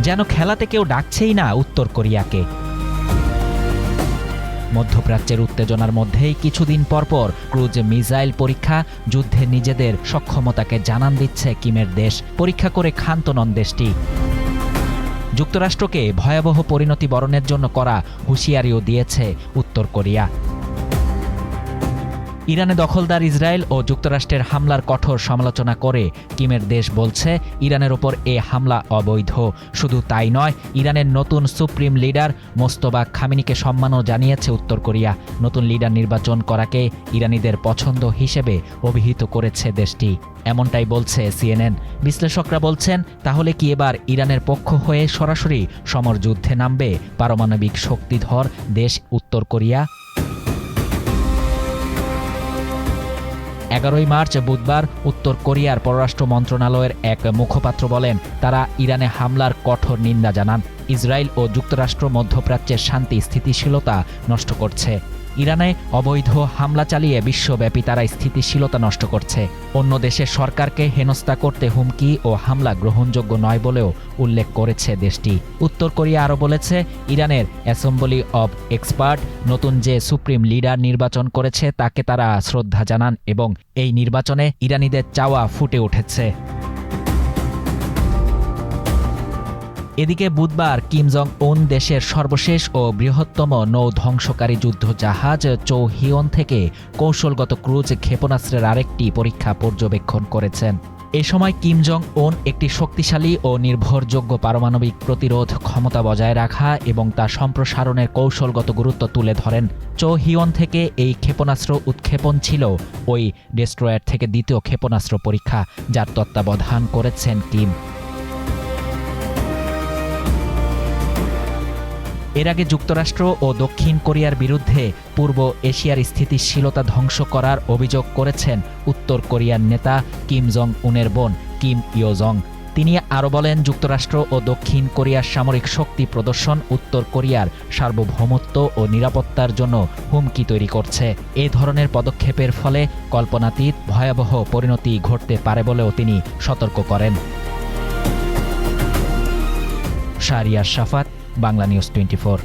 যেন খেলাতে কেউ ডাকছেই না উত্তর কোরিয়াকে। মধ্যপ্রাচ্যের উত্তেজনার মধ্যেই কিছুদিন পরপর ক্রুজ মিসাইল পরীক্ষা, যুদ্ধে নিজেদের সক্ষমতাকে জানান দিচ্ছে কিমের দেশ। পরীক্ষা করে ক্ষান্ত নন দেশটি। যুক্তরাষ্ট্রকে ভয়াবহ পরিণতি বরণের জন্য করা হুঁশিয়ারিও দিয়েছে উত্তর কোরিয়া। ইরানে দখলদার ইসরায়েল ও যুক্তরাষ্ট্রের হামলার কঠোর সমালোচনা করে কিমের দেশ বলছে ইরানের ওপর এ হামলা অবৈধ। শুধু তাই নয়, ইরানের নতুন সুপ্রিম লিডার মোস্তফা খামেনিকে সম্মানও জানিয়েছে উত্তর কোরিয়া। নতুন লিডার নির্বাচন করাকে ইরানিদের পছন্দ হিসেবে অভিহিত করেছে দেশটি। এমনটাই বলছে সিএনএন। বিশ্লেষকরা বলছেন, তাহলে কি এবার ইরানের পক্ষ হয়ে সরাসরি সমরযুদ্ধে নামবে পারমাণবিক শক্তিধর দেশ উত্তর কোরিয়া? 11 মার্চ বুধবার উত্তর কোরিয়ার পররাষ্ট্র মন্ত্রণালয়ের এক মুখপাত্র বলেন, তারা ইরানে হামলার কঠোর নিন্দা জানান। ইসরায়েল ও যুক্তরাষ্ট্র মধ্যপ্রাচ্যের শান্তি স্থিতিশীলতা নষ্ট করছে। ইরানে অবৈধ হামলা চালিয়ে বিশ্বব্যাপী তারা স্থিতিশীলতা নষ্ট করছে। অন্য দেশের সরকারকে হেনস্থা করতে হুমকি ও হামলা গ্রহণযোগ্য নয় বলেও উল্লেখ করেছে দেশটি। উত্তর কোরিয়া আরও বলেছে, ইরানের অ্যাসেম্বলি অব এক্সপার্ট নতুন যে সুপ্রিম লিডার নির্বাচন করেছে তাকে তারা শ্রদ্ধা জানান এবং এই নির্বাচনে ইরানিদের চাওয়া ফুটে উঠেছে। এদিকে বুধবার কিম জং উন দেশের সর্বশেষ ও বৃহত্তম নৌ ধ্বংসকারী যুদ্ধ জাহাজ চো হিয়ন থেকে কৌশলগত ক্রুজ ক্ষেপণাস্ত্রের আরেকটি পরীক্ষা পর্যবেক্ষণ করেছেন। এ সময় কিম জং উন একটি শক্তিশালী ও নির্ভরযোগ্য পারমাণবিক প্রতিরোধ ক্ষমতা বজায় রাখা এবং তা সম্প্রসারণের কৌশলগত গুরুত্ব তুলে ধরেন। চো হিয়ন থেকে এই ক্ষেপণাস্ত্র উৎক্ষেপণ ছিল ওই ডেস্ট্রয়ার থেকে দ্বিতীয় ক্ষেপণাস্ত্র পরীক্ষা, যার তত্ত্বাবধান করেছেন কিম। এর আগে যুক্তরাষ্ট্র ও দক্ষিণ কোরিয়ার বিরুদ্ধে পূর্ব এশিয়ার স্থিতিশীলতা ধ্বংস করার অভিযোগ করেছেন উত্তর কোরিয়ার নেতা কিম জং উনের বোন কিম ইয়ো জং। তিনি আরও বলেন, যুক্তরাষ্ট্র ও দক্ষিণ কোরিয়ার সামরিক শক্তি প্রদর্শন উত্তর কোরিয়ার সার্বভৌমত্ব ও নিরাপত্তার জন্য হুমকি তৈরি করছে। এ ধরনের পদক্ষেপের ফলে কল্পনাতীত ভয়াবহ পরিণতি ঘটতে পারে বলেও তিনি সতর্ক করেন। শাহরিয়ার শাফাত, বাংলা নিউজ 24।